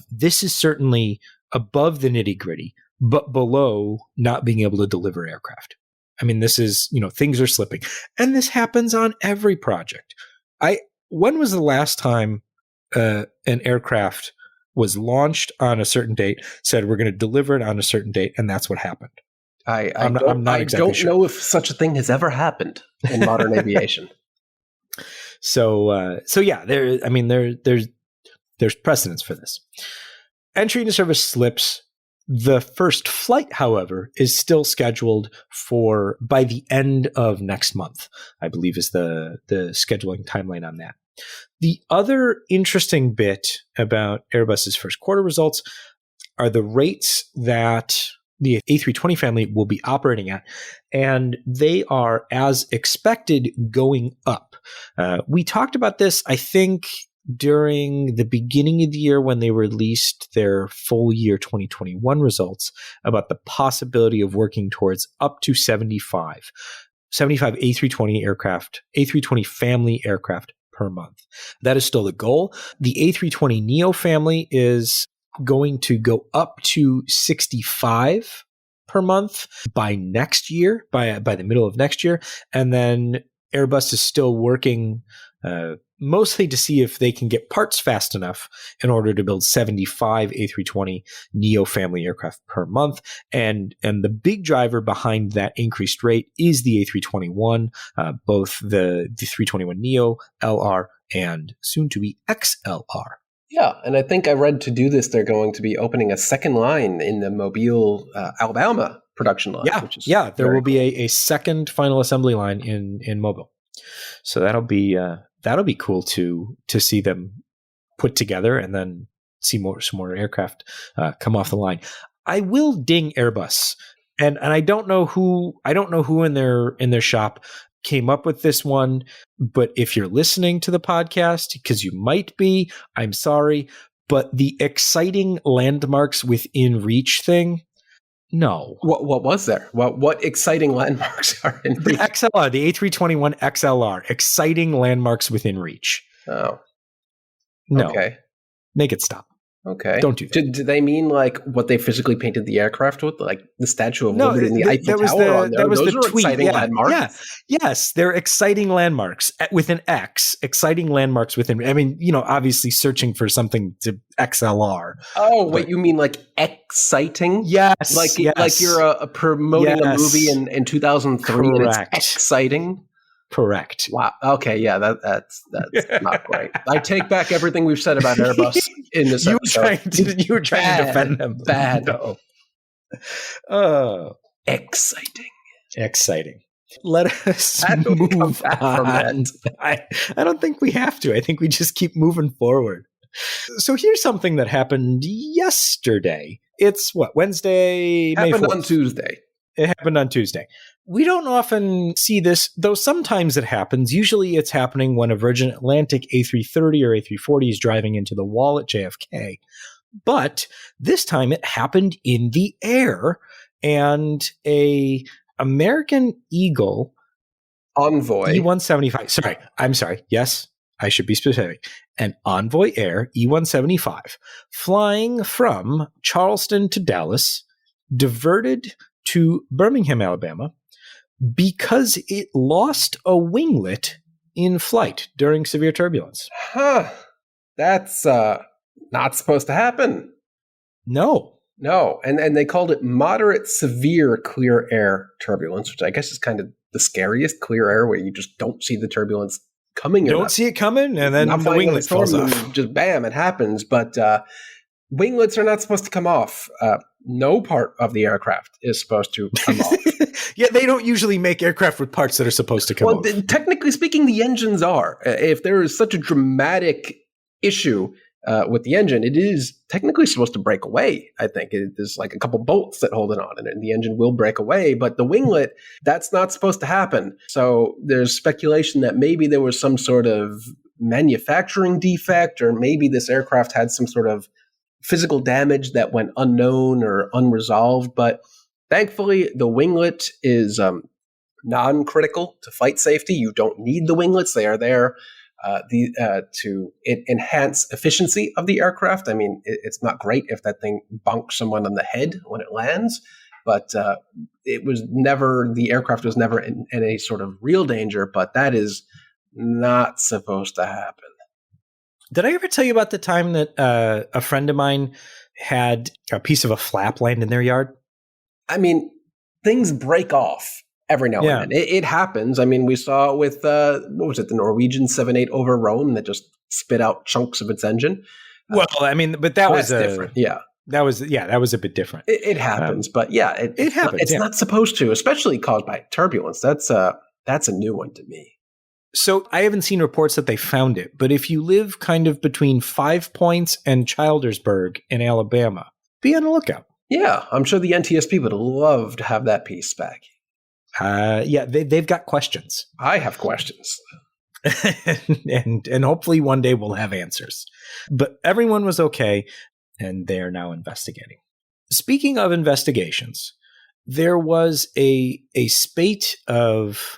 [SPEAKER 1] This is certainly above the nitty gritty, but below not being able to deliver aircraft. I mean, this is, things are slipping, and this happens on every project. When was the last time an aircraft was launched on a certain date, said we're going to deliver it on a certain date, and that's what happened?
[SPEAKER 2] I'm not exactly sure. Know if such a thing has ever happened in modern aviation.
[SPEAKER 1] So yeah, there's precedence for this. Entry into service slips. The first flight, however, is still scheduled for by the end of next month, I believe, is the scheduling timeline on that. The other interesting bit about Airbus's first quarter results are the rates that the A320 family will be operating at, and they are, as expected, going up. We talked about this, I think, during the beginning of the year when they released their full year 2021 results, about the possibility of working towards up to 75 A320 aircraft, A320 family aircraft per month. That is still the goal. The A320neo family is going to go up to 65 per month by next year, by the middle of next year. And then Airbus is still working mostly to see if they can get parts fast enough in order to build 75 A320 neo family aircraft per month. And the big driver behind that increased rate is the A321, both the 321 neo, LR, and soon to be XLR.
[SPEAKER 2] Yeah, and I think I read to do this, they're going to be opening a second line in the Mobile, Alabama production line.
[SPEAKER 1] Yeah, there will be a second final assembly line in Mobile. So that'll be cool to see them put together and then see some more aircraft come off the line. I will ding Airbus, and I don't know who in their shop came up with this one, but if you're listening to the podcast, because you might be, I'm sorry, but the exciting landmarks within reach thing, no.
[SPEAKER 2] What was there? What exciting landmarks are in reach?
[SPEAKER 1] The XLR, the A321 XLR, exciting landmarks within reach.
[SPEAKER 2] Oh.
[SPEAKER 1] No.
[SPEAKER 2] Okay.
[SPEAKER 1] Make it stop.
[SPEAKER 2] Okay.
[SPEAKER 1] Don't do that.
[SPEAKER 2] Do they mean like what they physically painted the aircraft with, like the Statue of Liberty and the Eiffel
[SPEAKER 1] that was
[SPEAKER 2] Tower on there?
[SPEAKER 1] that was
[SPEAKER 2] Those
[SPEAKER 1] the
[SPEAKER 2] are
[SPEAKER 1] tweet.
[SPEAKER 2] exciting landmarks.
[SPEAKER 1] Yeah, yes, they're exciting landmarks with an X. Exciting landmarks within. I mean, obviously searching for something to XLR.
[SPEAKER 2] Oh, wait, you mean like exciting?
[SPEAKER 1] Yes,
[SPEAKER 2] like you're promoting a movie in 2003
[SPEAKER 1] Correct.
[SPEAKER 2] and it's exciting.
[SPEAKER 1] Correct.
[SPEAKER 2] Wow. Okay. Yeah. That's not great. I take back everything we've said about Airbus in this episode.
[SPEAKER 1] You were trying to defend them.
[SPEAKER 2] Bad.
[SPEAKER 1] No. Exciting. Let us move on. I don't think we have to. I think we just keep moving forward. So here's something that happened yesterday. It's Wednesday, May 4th.
[SPEAKER 2] Happened on Tuesday.
[SPEAKER 1] It happened on Tuesday. We don't often see this, though sometimes it happens. Usually it's happening when a Virgin Atlantic A330 or A340 is driving into the wall at JFK. But this time it happened in the air, and a American Eagle
[SPEAKER 2] Envoy
[SPEAKER 1] E-175. I'm sorry. Yes, I should be specific. An Envoy Air E-175 flying from Charleston to Dallas, diverted to Birmingham, Alabama, because it lost a winglet in flight during severe turbulence.
[SPEAKER 2] Huh. That's not supposed to happen.
[SPEAKER 1] No.
[SPEAKER 2] And they called it moderate severe clear air turbulence, which I guess is kind of the scariest. Clear air where you just don't see the turbulence coming.
[SPEAKER 1] Don't see it coming, and then the winglet falls off.
[SPEAKER 2] Just bam, it happens. But winglets are not supposed to come off. No part of the aircraft is supposed to come off.
[SPEAKER 1] Yeah, they don't usually make aircraft with parts that are supposed to come off.
[SPEAKER 2] Technically speaking, the engines are. If there is such a dramatic issue with the engine, it is technically supposed to break away, I think. There's like a couple bolts that hold it on, and the engine will break away. But the winglet, that's not supposed to happen. So there's speculation that maybe there was some sort of manufacturing defect, or maybe this aircraft had some sort of physical damage that went unknown or unresolved. But thankfully, the winglet is non-critical to flight safety. You don't need the winglets. They are there to enhance efficiency of the aircraft. I mean, it's not great if that thing bonks someone on the head when it lands, but the aircraft was never in any sort of real danger, but that is not supposed to happen.
[SPEAKER 1] Did I ever tell you about the time that a friend of mine had a piece of a flap land in their yard?
[SPEAKER 2] I mean, things break off every now and then. It happens. I mean, we saw with, the Norwegian 78 over Rhone that just spit out chunks of its engine.
[SPEAKER 1] Well, I mean, but that was
[SPEAKER 2] different. Yeah.
[SPEAKER 1] That was a bit different.
[SPEAKER 2] It happens, but yeah,
[SPEAKER 1] it happens.
[SPEAKER 2] It's not supposed to, especially caused by turbulence. That's a new one to me.
[SPEAKER 1] So I haven't seen reports that they found it, but if you live kind of between 5 Points and Childersburg in Alabama, be on the lookout.
[SPEAKER 2] Yeah, I'm sure the NTSB would love to have that piece back.
[SPEAKER 1] They've got questions.
[SPEAKER 2] I have questions.
[SPEAKER 1] and hopefully one day we'll have answers. But everyone was okay, and they are now investigating. Speaking of investigations, there was a spate of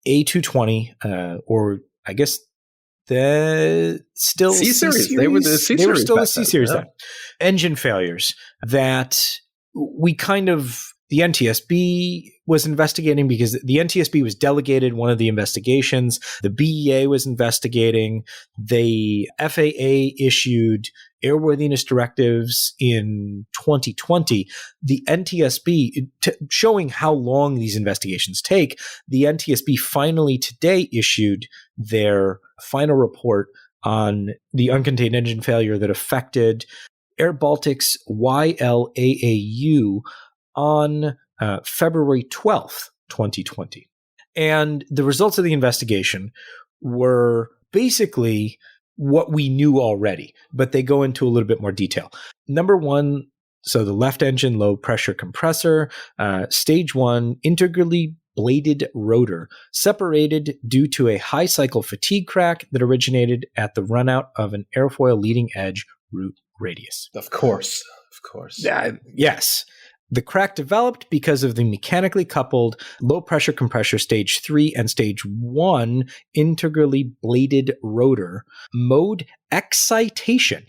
[SPEAKER 1] A220, or I guess the still
[SPEAKER 2] C-Series. They were the C-Series.
[SPEAKER 1] They were still the C-Series.
[SPEAKER 2] Yeah.
[SPEAKER 1] Engine failures that we the NTSB was investigating because the NTSB was delegated one of the investigations. The BEA was investigating. The FAA issued airworthiness directives in 2020. The NTSB, showing how long these investigations take, the NTSB finally today issued their final report on the uncontained engine failure that affected Air Baltic's YLAAU on February 12th, 2020. And the results of the investigation were basically what we knew already, but they go into a little bit more detail. Number one, so the left engine low pressure compressor, stage one, integrally bladed rotor, separated due to a high cycle fatigue crack that originated at the runout of an airfoil leading edge root radius.
[SPEAKER 2] Of course.
[SPEAKER 1] Yes. The crack developed because of the mechanically coupled low-pressure compressor stage 3 and stage 1 integrally bladed rotor mode excitation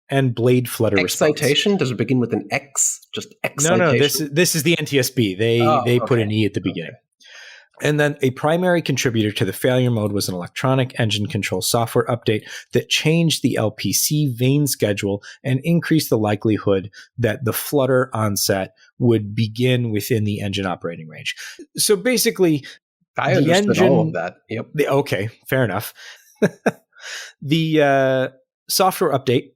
[SPEAKER 1] and blade flutter
[SPEAKER 2] excitation?
[SPEAKER 1] response.
[SPEAKER 2] Does it begin with an X? Just excitation?
[SPEAKER 1] No. This is the NTSB. They put an E at the beginning. Okay. And then a primary contributor to the failure mode was an electronic engine control software update that changed the LPC vane schedule and increased the likelihood that the flutter onset would begin within the engine operating range. So basically,
[SPEAKER 2] I understood all of that. Yep.
[SPEAKER 1] Okay, fair enough. The software update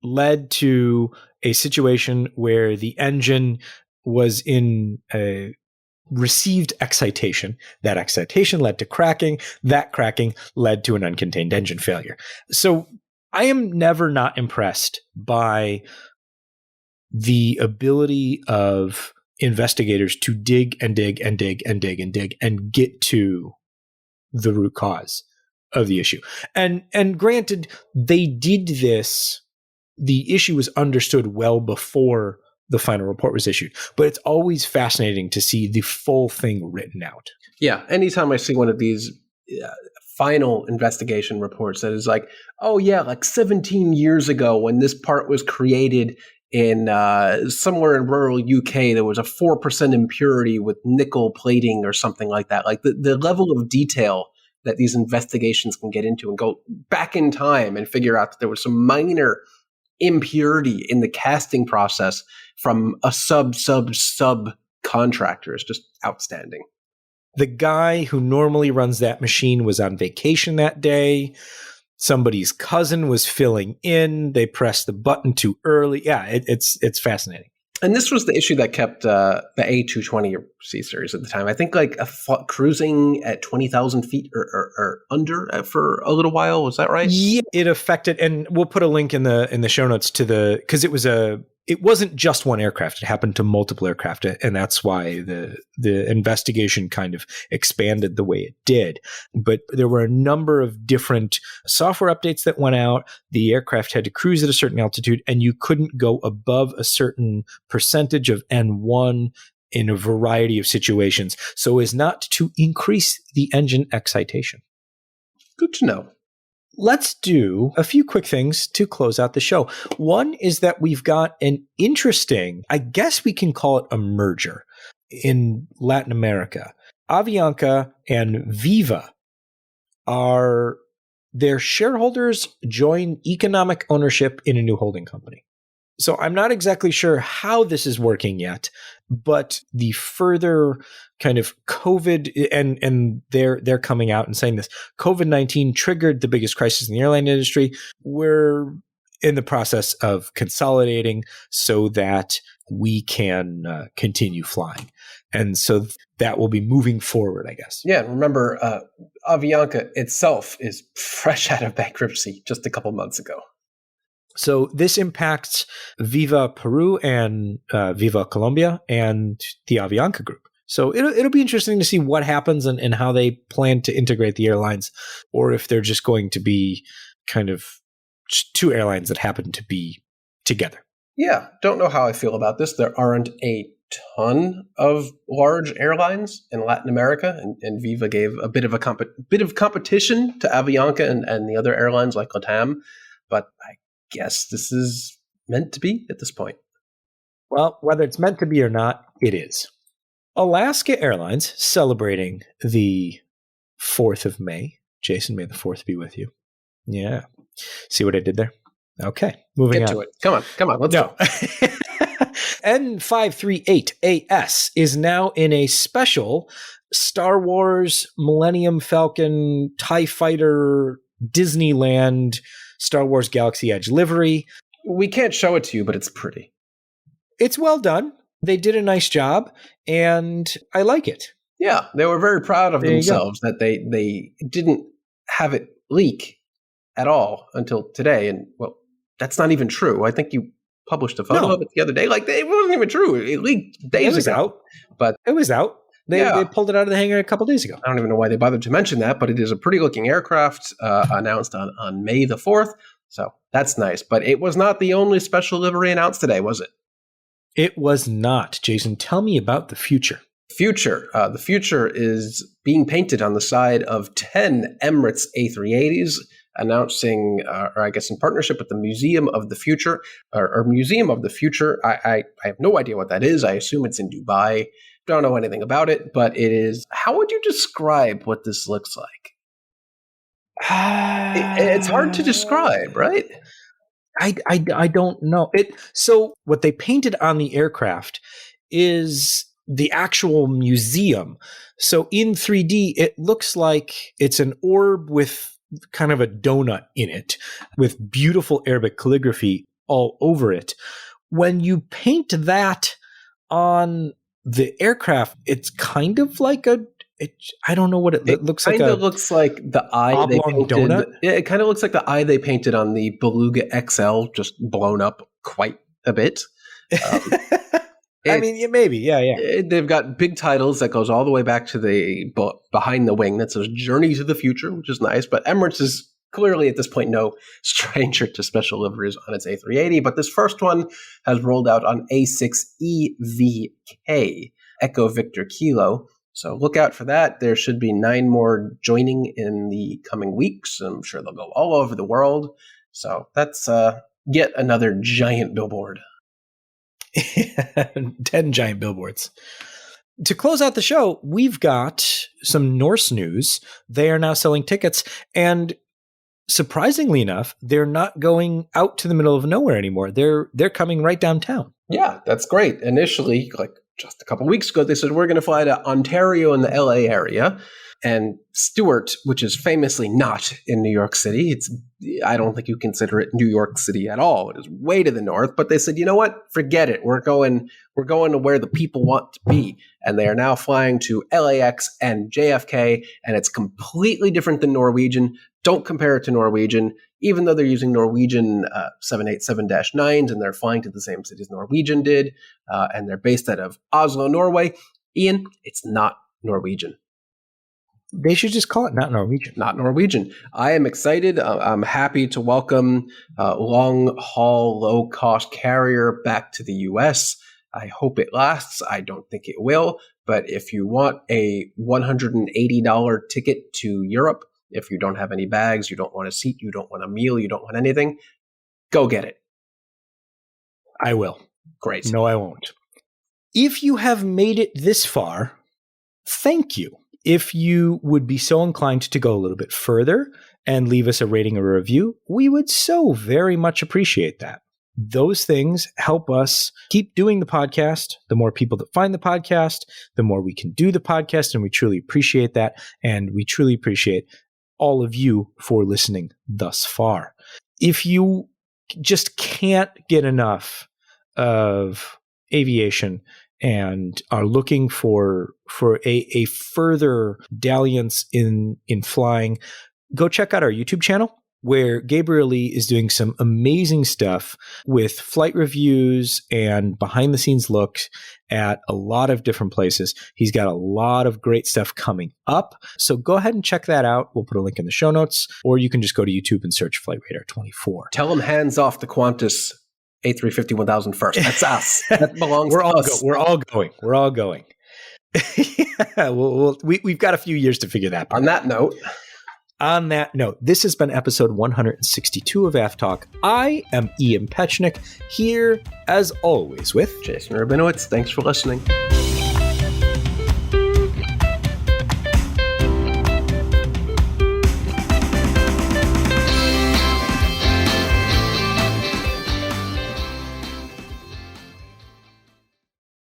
[SPEAKER 1] led to a situation where the engine was in a received excitation. That excitation led to cracking. That cracking led to an uncontained engine failure. So I am never not impressed by the ability of investigators to dig and dig and dig and dig and dig and get to the root cause of the issue. And granted, they did this. The issue was understood well before the final report was issued, but it's always fascinating to see the full thing written out.
[SPEAKER 2] Yeah. Anytime I see one of these final investigation reports that is like, oh yeah, like 17 years ago when this part was created in somewhere in rural UK, there was a 4% impurity with nickel plating or something like that. Like the level of detail that these investigations can get into and go back in time and figure out that there was some minor impurity in the casting process from a sub contractor is just outstanding.
[SPEAKER 1] The guy who normally runs that machine was on vacation that day. Somebody's cousin was filling in. They pressed the button too early. Yeah, it's fascinating.
[SPEAKER 2] And this was the issue that kept the A220 C series at the time. I think like cruising at 20,000 feet or under for a little while. Was that right?
[SPEAKER 1] Yeah, it affected, and we'll put a link in the show notes to because it wasn't just one aircraft. It happened to multiple aircraft, and that's why the investigation kind of expanded the way it did. But there were a number of different software updates that went out. The aircraft had to cruise at a certain altitude, and you couldn't go above a certain percentage of N1 in a variety of situations, so as not to increase the engine excitation.
[SPEAKER 2] Good to know.
[SPEAKER 1] Let's do a few quick things to close out the show. One is that we've got an interesting, I guess we can call it a merger in Latin America. Avianca and Viva their shareholders join economic ownership in a new holding company. So I'm not exactly sure how this is working yet, but the further kind of COVID and they're coming out and saying this, COVID-19 triggered the biggest crisis in the airline industry. We're in the process of consolidating so that we can continue flying. And so that will be moving forward, I guess.
[SPEAKER 2] Yeah. Remember, Avianca itself is fresh out of bankruptcy just a couple months ago.
[SPEAKER 1] So this impacts Viva Peru and Viva Colombia and the Avianca group. So it'll be interesting to see what happens and how they plan to integrate the airlines, or if they're just going to be kind of two airlines that happen to be together.
[SPEAKER 2] Yeah, don't know how I feel about this. There aren't a ton of large airlines in Latin America, and Viva gave a bit of competition to Avianca and the other airlines like LATAM, but I guess this is meant to be at this point.
[SPEAKER 1] Well, whether it's meant to be or not, it is. Alaska Airlines celebrating the 4th of May. Jason, may the 4th be with you. Yeah. See what I did there? Okay. Moving on.
[SPEAKER 2] Get to it. Come on. Let's go.
[SPEAKER 1] N538AS is now in a special Star Wars Millennium Falcon TIE Fighter Disneyland Star Wars Galaxy Edge livery.
[SPEAKER 2] We can't show it to you, but it's pretty.
[SPEAKER 1] It's well done. They did a nice job, and I like it.
[SPEAKER 2] Yeah, they were very proud of themselves that they didn't have it leak at all until today. And, well, that's not even true. I think you published a photo of it the other day. Like, it wasn't even true. It leaked days ago. But
[SPEAKER 1] it was out. They pulled it out of the hangar a couple days ago.
[SPEAKER 2] I don't even know why they bothered to mention that, but it is a pretty-looking aircraft announced on May the 4th. So that's nice. But it was not the only special livery announced today, was it?
[SPEAKER 1] It was not. Jason, tell me about the future.
[SPEAKER 2] The future is being painted on the side of 10 Emirates A380s announcing, or I guess in partnership with the Museum of the Future, or Museum of the Future. I have no idea what that is. I assume it's in Dubai. Don't know anything about it, but it is. How would you describe what this looks like? It's hard to describe, right?
[SPEAKER 1] I don't know. So what they painted on the aircraft is the actual museum. So in 3D, it looks like it's an orb with kind of a donut in it with beautiful Arabic calligraphy all over it. When you paint that on the aircraft, it's kind of like I don't know what it looks like. It
[SPEAKER 2] kind of looks like the eye they painted.
[SPEAKER 1] Donut.
[SPEAKER 2] Yeah, it kind of looks like the eye they painted on the Beluga XL, just blown up quite a bit.
[SPEAKER 1] I mean, maybe, yeah.
[SPEAKER 2] They've got big titles that goes all the way back to the behind the wing that says "Journey to the Future," which is nice. But Emirates is clearly at this point no stranger to special liveries on its A380. But this first one has rolled out on A6EVK, Echo Victor Kilo. So look out for that. There should be 9 more joining in the coming weeks. I'm sure they'll go all over the world. So that's yet another giant billboard.
[SPEAKER 1] 10 giant billboards. To close out the show, we've got some Norse news. They are now selling tickets, and surprisingly enough, they're not going out to the middle of nowhere anymore. They're coming right downtown.
[SPEAKER 2] Yeah, that's great. Initially, like just a couple of weeks ago, they said we're going to fly to Ontario in the LA area. And Stewart, which is famously not in New York City, I don't think you consider it New York City at all. It is way to the north. But they said, you know what? Forget it. We're going to where the people want to be. And they are now flying to LAX and JFK, and it's completely different than Norwegian. Don't compare it to Norwegian, even though they're using Norwegian 787-9s and they're flying to the same cities Norwegian did, and they're based out of Oslo, Norway. Ian, it's not Norwegian.
[SPEAKER 1] They should just call it not Norwegian.
[SPEAKER 2] Not Norwegian. I am excited. I'm happy to welcome long-haul, low-cost carrier back to the U.S. I hope it lasts. I don't think it will. But if you want a $180 ticket to Europe, if you don't have any bags, you don't want a seat, you don't want a meal, you don't want anything, go get it.
[SPEAKER 1] I will.
[SPEAKER 2] Great.
[SPEAKER 1] No, I won't. If you have made it this far, thank you. If you would be so inclined to go a little bit further and leave us a rating or a review, we would so very much appreciate that. Those things help us keep doing the podcast. The more people that find the podcast, the more we can do the podcast, and we truly appreciate that. And we truly appreciate all of you for listening thus far. If you just can't get enough of aviation and are looking for a further dalliance in flying, go check out our YouTube channel, where Gabriel Lee is doing some amazing stuff with flight reviews and behind the scenes looks at a lot of different places. He's got a lot of great stuff coming up. So go ahead and check that out. We'll put a link in the show notes, or you can just go to YouTube and search Flight Radar 24.
[SPEAKER 2] Tell them hands off the Qantas A350-1000 first. That's us. That belongs to us.
[SPEAKER 1] We're all going. We're all going. Yeah, we've got a few years to figure that out.
[SPEAKER 2] On that note,
[SPEAKER 1] this has been episode 162 of AvTalk. I am Ian Petchnick, here as always with
[SPEAKER 2] Jason Rabinowitz. Thanks for listening.